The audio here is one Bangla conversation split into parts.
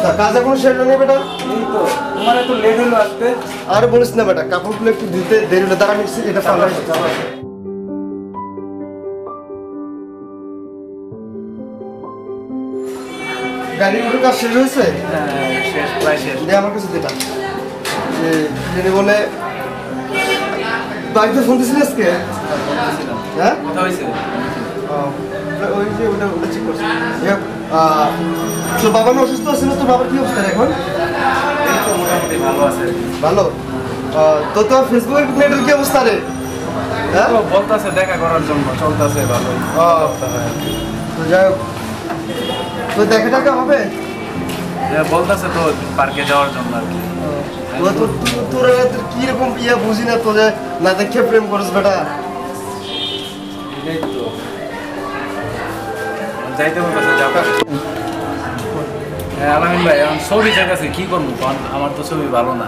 অবস্থা? কাজে কোনো শেষ নেই বেটা? এই তো তোমার এত লেট হলো আসতে। আর বলিস না বেটা, কাপড়গুলো একটু ধুতে দেরি হলো। দাঁড়া মিশছি এটা ফালাই। গাড়ির উপরে কাজ শেষ হয়েছে? হ্যাঁ শেষ, প্রায় শেষ। দে আমার কাছে যেটা যে বলে বাড়িতে ফোন দিয়েছিলি আজকে? হ্যাঁ কথা হয়েছে? ওই যে ওটা চেক করছি। তোর বাবা না অসুস্থ ছিল? তোর বাবার কি অবস্থা এখন? এই তো মোটামুটি ভালো আছে। ভালো। তো তোর ফেসবুকের নেটের কি অবস্থা রে? হ্যাঁ তো বলতেছে দেখা করার জন্য, চলতেছে ভালোই। তো যাই হোক, তো দেখা টাকা হবে? বলতেছে তো পার্কে যাওয়ার জন্য আর কি। তোর কিরকম ইয়ে বুঝি না তো, যে না দেখে প্রেম করিস বেটা। এই তো যাইতে বলতেছে যাবো। হ্যাঁ আলামিন ভাই, এখন ছবি চাইতেছে, কি করবো? আমার তো ছবি ভালো না।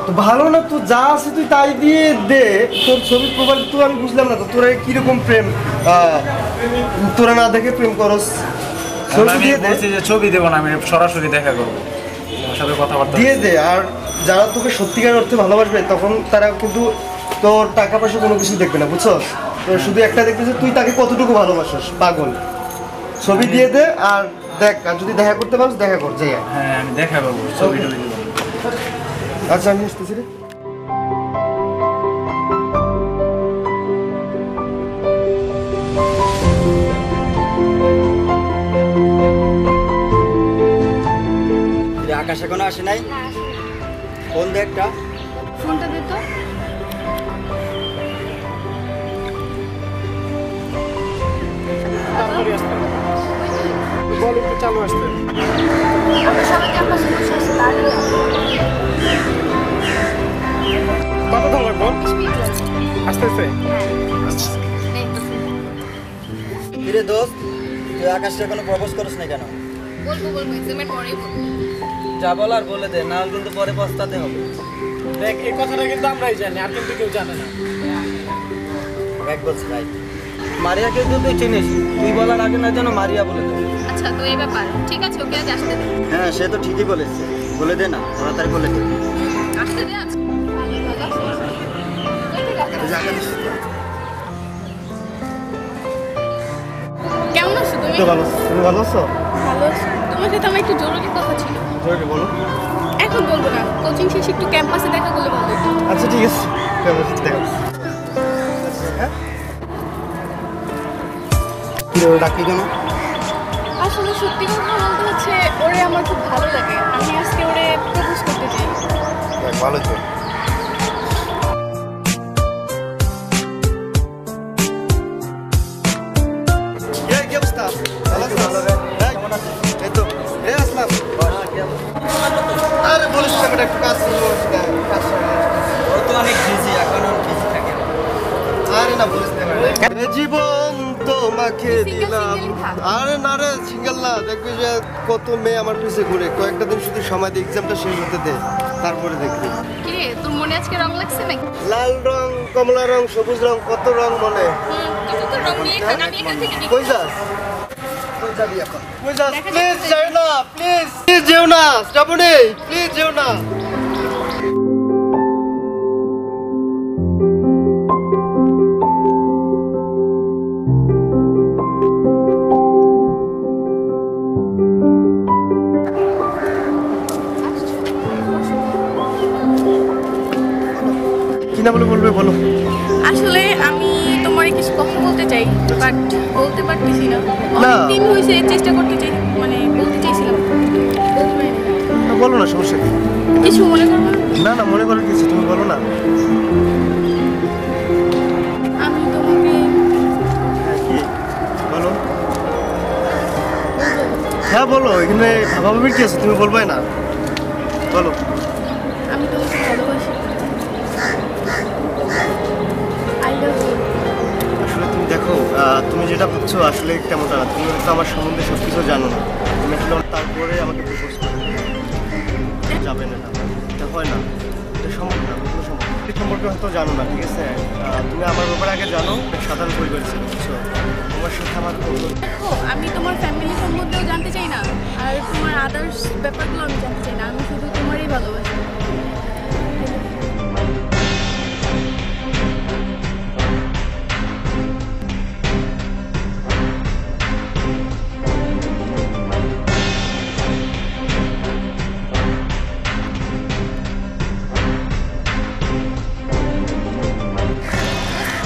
তো ভালো না, তুই যা আছে তুই তাই দিয়ে দে। তোর ছবি প্রোফাইল তো আমি বুঝলাম না তো, তোরা কিরকম প্রেম, তোরা না দেখে প্রেম করস? আমি বলছি যে ছবি দেবো না, আমি সরাসরি দেখা করবো, ওর সাথে কথাবার্তা দিয়ে দে। আর যারা তোকে সত্যিকার অর্থে ভালোবাসবে তখন তারা কিন্তু তোর টাকা পয়সা কোনো কিছু দেখবে না, বুঝছস? তো শুধু একটা দেখবে যে তুই তাকে কতটুকু ভালোবাসিস। পাগল, ছবি দিয়ে দে আর দেখ। আর যদি দেখা করতে পারিস দেখা কর, যাই। হ্যাঁ আমি দেখা করবো, ছবি টবি দেবো। আচ্ছা আমি আসতেছি রে। আকাশ এখনো আসে নাই? ফোন দে একটা। ফোনটা দে তো। বল একটু চালু আসতে। আমরা সবাই ক্যাম্পাসে বসে আছি, তাড়াতাড়ি কত দাম লাগবে? আসতেছে। কিরে দোস্ত, তুই আকাশকে এখনো প্রপোজ করিস না কেন? বলবো এক্সামের পরেই বলবো। যা বলার বলে দে, না হলে কিন্তু পরে পস্তাতে হবে। দেখ এই কথাটা কিন্তু আমরাই জানি, আর কিন্তু কেউ জানে না। এক বলছি ভাই, মারিয়াকে তো তুই চিনিস, তুই বলার আগে না যেন মারিয়া বলে দে। আচ্ছা তো এই ব্যাপার, ঠিক আছে ওকে আজ আসতে দে। হ্যাঁ সে তো ঠিকই বলেছে, বলে দে না, তাড়াতাড়ি বলে দে। আসতে দে আজ। কেমন আছো তুমি? ভালো। তুমি ভালো আছো? ভালো আছি। তোমার সাথে আমার একটু জরুরি কথা ছিল। জরুরি বলো। এখন বলবো না, কোচিং শেষে একটু ক্যাম্পাসে দেখা করলে ভালো হতো। আচ্ছা ঠিক আছে, কেমন দেখা। হ্যাঁ কি রে, ডাকি কেন? আসলে সত্যি কথা বলতে হচ্ছে, ওরে আমার খুব ভালো লাগে। আমি আজকে ওরে প্রপোজ করতে চাই। ভালো তো। কি অবস্থা? ভালো আছো? কেমন আছিস? এই তো আসলাম। আরে বলিস না বেটা, একটু কাজ ছিল। ও তো অনেক বিজি, এখন বিজি থাকে। আরে না বলিস না বেটা, জীবন তোমাকে দিলাম। আরে না রে, সিঙ্গেল না। দেখবি যে কত মেয়ে আমার পিছে ঘুরে। কয়েকটা দিন শুধু সময় দিয়ে এক্সামটা শেষ হতে দে, তারপরে দেখবি। কি রে, তোর মনে আজকে রং লাগছে নাকি? লাল রং, কমলা রং, সবুজ রং, কত রং মনে। তুই তো রং নিয়ে খান, আমি এখান থেকে দেখি। কই যাস? কই যাবি এখন? কই যাস? প্লিজ যাও না, প্লিজ প্লিজ যেও না, শ্রাবণী প্লিজ যেও না। কি না বলে বলবে বলো। আসলে আমি তোমার কিছু কথা বলতে চাই, বাট বলতে পারতেছি না। অনেকদিন হয়েছে চেষ্টা করতে চাই, মানে বলতে চাইছিলাম, বলতে পারিনি। না বলো না, সমস্যা কি? কিছু মনে করবো না? না না, মনে করার কিছু, তুমি বলো না। আমি তোমাকে কি বলো? হ্যাঁ বলো, এখানে ভাবাভাবির কি আছে? তুমি বলবে না, বলো। আমি তোমাকে ভালোবাসি। I love you. আসলে তুমি দেখো, তুমি যেটা ভাবছো আসলে তেমনটা না। তুমি হয়তো আমার সম্বন্ধে সব কিছু জানো না। তুমি আসলে তারপরে আমাকে প্রপোজ করো, যাবে না, এটা হয় না, এটা সম্ভব না, কোনো সম্ভব না। ফ্যামিলি সম্পর্কে হয়তো জানো না, ঠিক আছে? তুমি আমার ব্যাপারে আগে জানো, সাধারণ পরিবার ছিল, বুঝছো? তোমার সাথে আমার দেখো, আমি তোমার ফ্যামিলি সম্বন্ধেও জানতে চাই না, আর তোমার আদার্স ব্যাপারগুলো আমি জানতে চাই না, আমি শুধু তোমারই ভালোবাসি।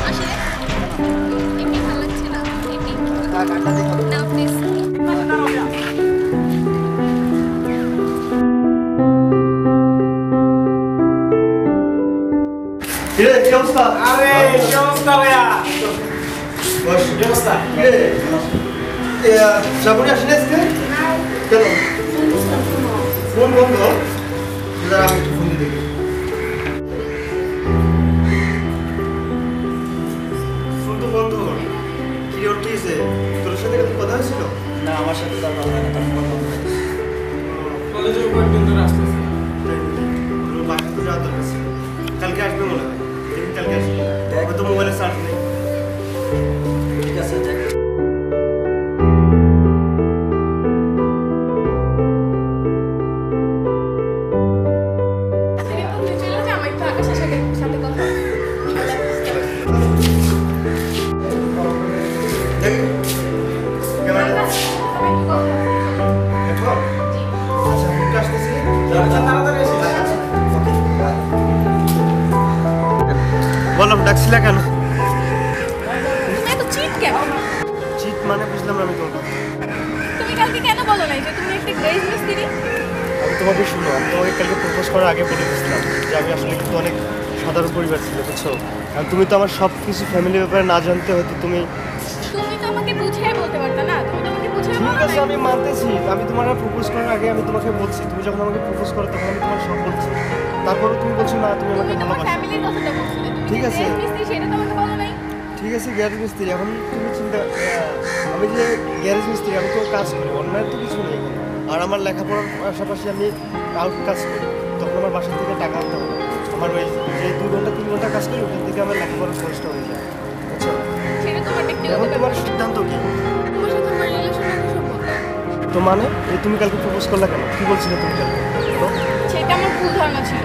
আসলে এমনি ভালো লাগছে না, এমনি না প্লিজ। কিরে, কি অবস্থা? আরে কি অবস্থা ভাইয়া? বস। কি অবস্থা? কিরে, শ্রাবণী আসেনি আজকে? কেন? ফোন বন্ধ? দাঁড়া, আমি একটু ফোন দিয়ে দেখি। ফোন তো বন্ধ। কি ওর কি হয়েছে? তোর সাথে কত কথা হয়েছিল? না আমার সাথে তো কথা হয় না, তখন কথা বলতে হয়। কলেজের কয়েকদিন ধরে আসতেছে। তোর বাসায় তো যাওয়ার দরকার ছিল। কালকে আসবে মনে হয়। দেখি কালকে আসবে। হয়তো মোবাইলে চার্জ নেই। ঠিক আছে, যাক। তুমি চলে যাও, আমার একটু আকাশের সাথে কথা হবে। দেখ, ক্যামেরা আমি একটু কথা বলবো। এখন? আচ্ছা, আমি একটু আসতেছি। তাড়াতাড়ি এসে বলো, ডাকছিলা কেন? তুমি এত চিট কেন? চিট মানে বুঝলাম না আমি তোমার কথা। তুমি কালকে কেন বলো নাই যে তুমি একটা গ্রেজ মিস্ত্রি? আমি তোমাকে শুনো, আমি তোমাকে কালকে প্রপোজ করার আগে বলে দিয়েছিলাম যে আমি আসলে কিন্তু অনেক সাধারণ পরিবার ছিল, বুঝছো? আর তুমি তো আমার সব কিছু ফ্যামিলি ব্যাপারে না জানতে হয়তো তুমি তুমি তো আমাকে বুঝিয়ে বলতে পারতা না, তুমি তো আমাকে বুঝিয়ে ঠিক বলো আছে, না। আমি মানতেছি। আমি তোমার প্রপোজ করার আগে আমি তোমাকে বলছি, তুমি যখন আমাকে প্রপোজ করো তখন আমি তোমার সব বলছি, তারপরে তুমি বলছো না তুমি আমাকে তুমি তোমার ভালোবাসো। ফ্যামিলির কথাটা বলছিলে, তুমি ঠিক যে আছে। গ্রেজ মিস্ত্রি সেটা তো আমাকে বলো নাই। ঠিক আছে, গ্যারেজ মিস্ত্রি। এখন তুমি চিন্তা আমি যে গ্যারেজ মিস্ত্রি, আমি তো কাজ করি, অন্যায় তো কিছু নেই এখানে। আর আমার লেখাপড়ার পাশাপাশি আমি আউট কাজ করি, তখন আমার বাসা থেকে টাকা আনতে হবে। আমার ওই যে 2 ঘন্টা 3 ঘন্টা কাজ করি, ওখান থেকে আমার লেখাপড়ার খরচটা হয়ে যায়, বুঝছো? সেটা তোমার ব্যক্তিগত এখন ব্যাপার। তোমার সিদ্ধান্ত কি? তোমার সাথে আমার রিলেশন রাখা সম্ভব না। তো মানে এই তুমি কালকে প্রপোজ করলা কেন? কি বলছিলে তুমি কালকে? তো সেটা আমার ভুল ধারণা ছিল।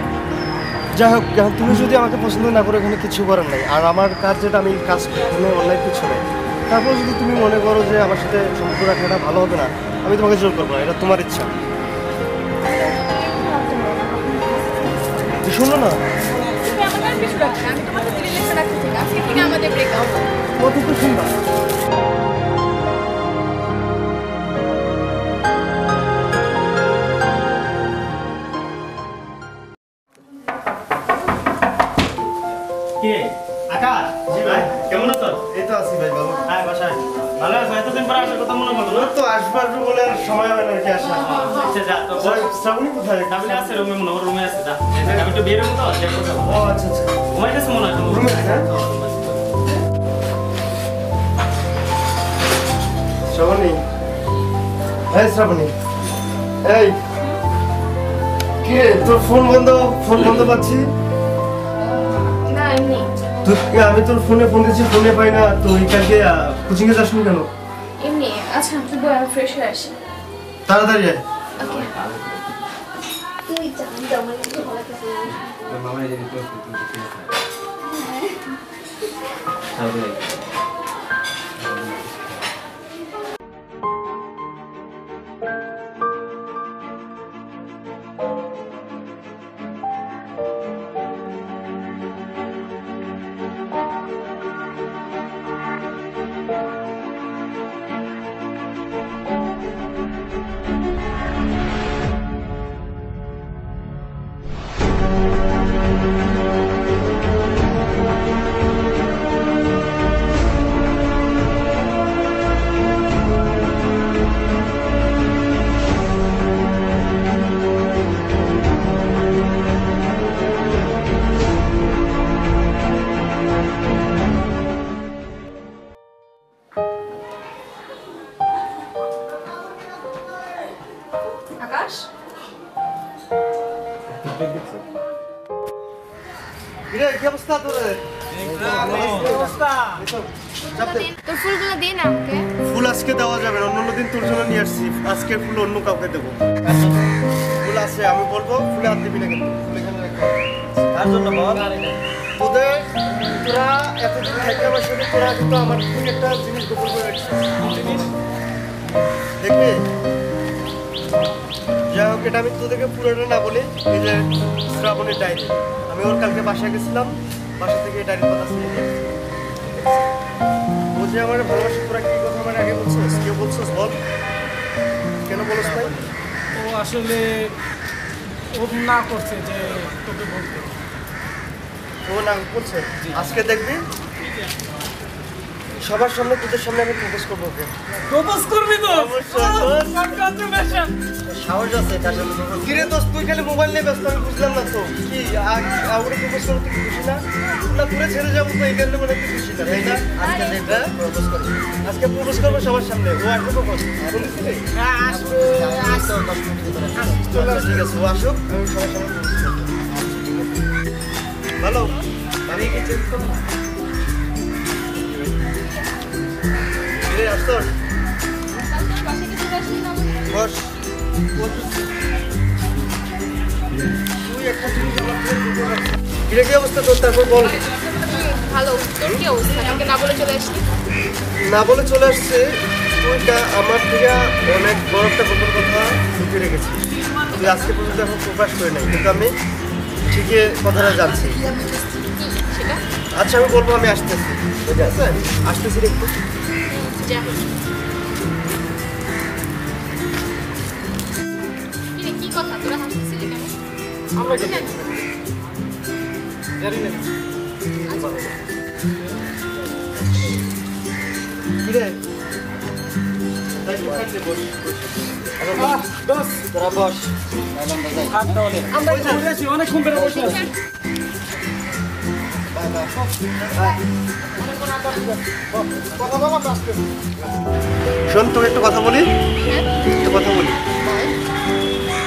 যাই হোক, এখন তুমি যদি আমাকে পছন্দ না করো, এখানে কিছু করার নাই। আর আমার কাজ যেটা আমি কাজ করি, কোনো অনলাইন কিছু নেই। তারপর যদি তুমি মনে করো যে আমার সাথে সম্পর্ক রাখাটা ভালো হবে না, আমি তোমাকে জোর করবো না, এটা তোমার ইচ্ছা। তো শোনো না, তুমি আমাকে আর কিছু রাখবে না, আমি তোমার সাথে রিলেশন রাখতে চাই না। আজকে থেকে আমাদের ব্রেকআপ। কত তো শুনবা। কে আকাশ? জি ভাই। কেমন আছো? এই তো আছি ভাই, ভালো। হ্যাঁ বাসায় ভালো আছো? এতদিন পরে আসার কথা মনে করলো ওর তো আসবার বলে আর সময় হয় না আর কি আসা। আচ্ছা যা তো বল। শ্রাবণী কোথায়? তাহলে আছে রুমে মনে হয় রুমে আছে যা আমি একটু বের হবো তো দেখো তো ও আচ্ছা আচ্ছা, ঘুমাই গেছে মনে হয় তুমি। রুমে আছে, হ্যাঁ? শ্রাবণী, এই শ্রাবণী, এই কি রে, তোর ফোন বন্ধ পাচ্ছি। না এমনি আমি তোর ফোনে ফোন দিচ্ছি, ফোনে পাই না। তুই কালকে কোচিং এ যাসনি কেন? এমনি। আচ্ছা তুই বল, আমি ফ্রেশ হয়ে আসি। তাড়াতাড়ি আয়। ওকে। তুই জানি আমার একটু ভালো লাগছে না। মামা এই যে আকাশ কিরে কি অবস্থা তোর? চাপ দে। তোর ফুলগুলো দে না আমাকে। ফুল আজকে দেওয়া যাবে না, অন্য দিন তোর জন্য নিয়ে আসছি। আজকে ফুল অন্য কাউকে দেবো। ফুল আছে, আমি বলবো ফুলে হাত দিবি না কিন্তু। ফুল এখানে রাখো। কার জন্য বল? তোরা এতদিন থাকতে আমার সাথে তোরা কিন্তু আমার থেকে একটা জিনিস গোপন করে রাখছিস। জিনিস দেখবি? যাই হোক, এটা আমি তোদেরকে পুরোটা না বলি। এই যে শ্রাবণের ডায়েরি, আমি ওর কালকে বাসায় গেছিলাম, বাসা থেকে ডায়েরির কথা শুনে নিয়ে এসেছি। ও যে আমার ভালোবাসা, তোরা কি কথা আমার আগে বলছিস? কেউ বলছিস বল, কেন বলছ ভাই? ও আসলে ও না করছে যে তোকে বলতে। ও না বলছে, আজকে দেখবি সবার সামনে, তোদের সামনে আমি প্রপোজ করবো ওকে। প্রপোজ করবি তো? অবশ্যই। কনগ্রাচুলেশন। সাহস আছে তার সাথে propose কিরে দোস্ত, তুই খালি মোবাইল নিয়ে ব্যস্ত, আমি বুঝলাম না তো কি আগে প্রপোজ করতে কি খুশি না? না তোরে ছেড়ে যাবো তো এই কারণে মানে তুই খুশি না, তাই না? আজকে দেখবে প্রপোজ করবে। আজকে প্রপোজ করবো সবার সামনে। ও আসবে কখন? শুনেছিলি? হ্যাঁ আসবে। আসো 10 মিনিটের ভিতরে। চলে আস, ঠিক আছে, ও আসুক, আমি সবার সামনে প্রপোজ করবো। ভালো, আমি কি চেঞ্জ করবো? কিরে আসতোর, কালকে তোর বাসায় কি চলে আসলি না? বস। তুই একটা জিনিস আমার থেকে বুঝতে পারছিস। কিরে কি অবস্থা তোর, তারপর বল। ভালো, তোর কি অবস্থা? আমাকে না বলে চলে আসলি? না বলে চলে আসছে, তুইটা আমার থেকে অনেক বড় একটা গোপন কথা লুকিয়ে রেখেছিস। তুই আজকে পর্যন্ত এখন প্রকাশ করে নাই, কিন্তু আমি ঠিকই কথাটা জানছি। কি সেটা? আচ্ছা আমি বলবো, আমি আসতেছি, ঠিক আছে? আসতেছি রে একটু। যা। কিরে, কি কথা? তোরা হাসতেছিলি কেন? আমরা কি জানি। জানি না। কিরে তাই দোকানে বস। দোস্ত তোরা বস। হাত তাহলে। আমরা ঘুরে আসি, অনেকক্ষণ ধরে বসে আছি। কথা বলা তো আসতে। শোন, তোকে একটু কথা বলি, হ্যাঁ? একটু কথা বলি।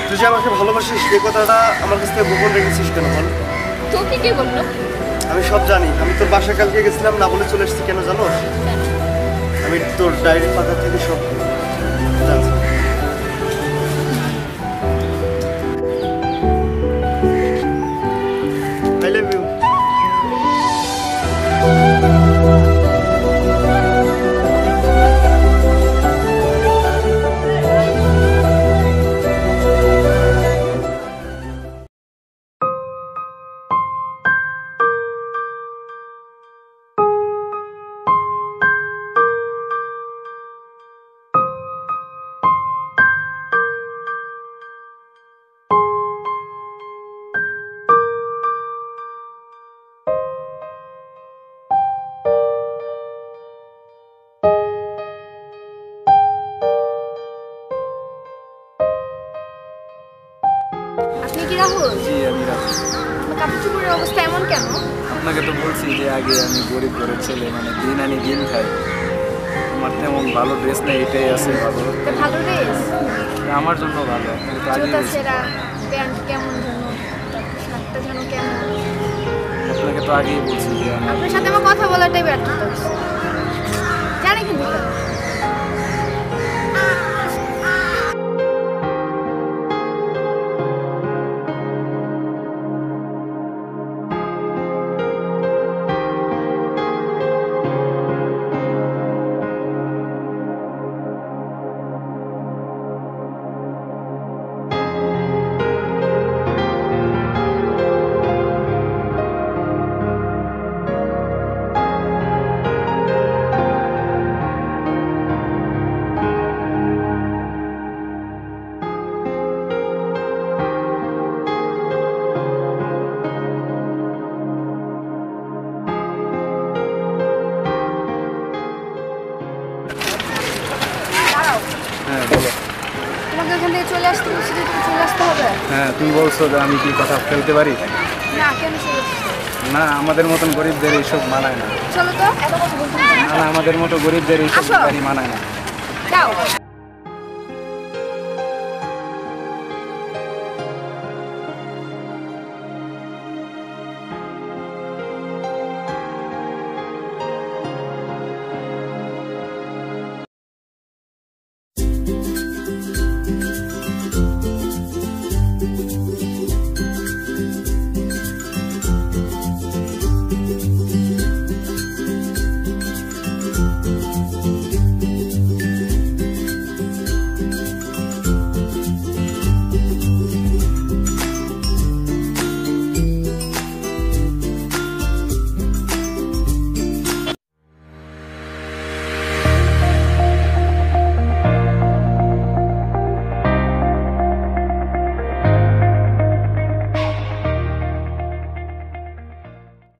তুই যে আমাকে ভালোবাসিস, এই কথাটা আমার কাছ থেকে গোপন রেখেছিস কেন বল? তোকে কে বললো? আমি সব জানি। আমি তোর বাসায় কালকে গেছিলাম, না বলে চলে এসেছি কেন জানো? আমি তোর ডায়েরির পাতা থেকে সব জানছি। I love you. আপনি কি রাহুল? জি আমি রাখি। আমার কাপড় চোপড়ের অবস্থা এমন কেন? আপনাকে তো বলছি যে আগে আমি গরিব ঘরের ছেলে, মানে দিন আনি দিন খাই। আমার তেমন ভালো ড্রেস নেই, এটাই আছে ভালো। তো ভালো ড্রেস, আমার জন্য ভালো, আপনাকে তো আগে জুতা বলছি। সেরা, প্যান্ট কেমন যেন, তারপর শার্টটা যেন কেমন। আপনাকে তো আগেই বলছি যে আমার আপনার সাথে আমার কথা বলাটাই ব্যর্থতা হচ্ছে। জানি কিন্তু কেন? হ্যাঁ বলো। তোমাকে ওখান থেকে চলে আসতে বলছি যে তুমি চলে আসতে হবে। হ্যাঁ তুমি বলছো যে আমি কি কথা ফেলতে পারি? না, কেন চলে আসতে? না, আমাদের মতন গরিবদের এইসব মানায় না। চলো তো, এত কথা বলতে হবে না। না, আমাদের মতো গরিবদের এইসব আসো। গাড়ি মানায় না। যাও।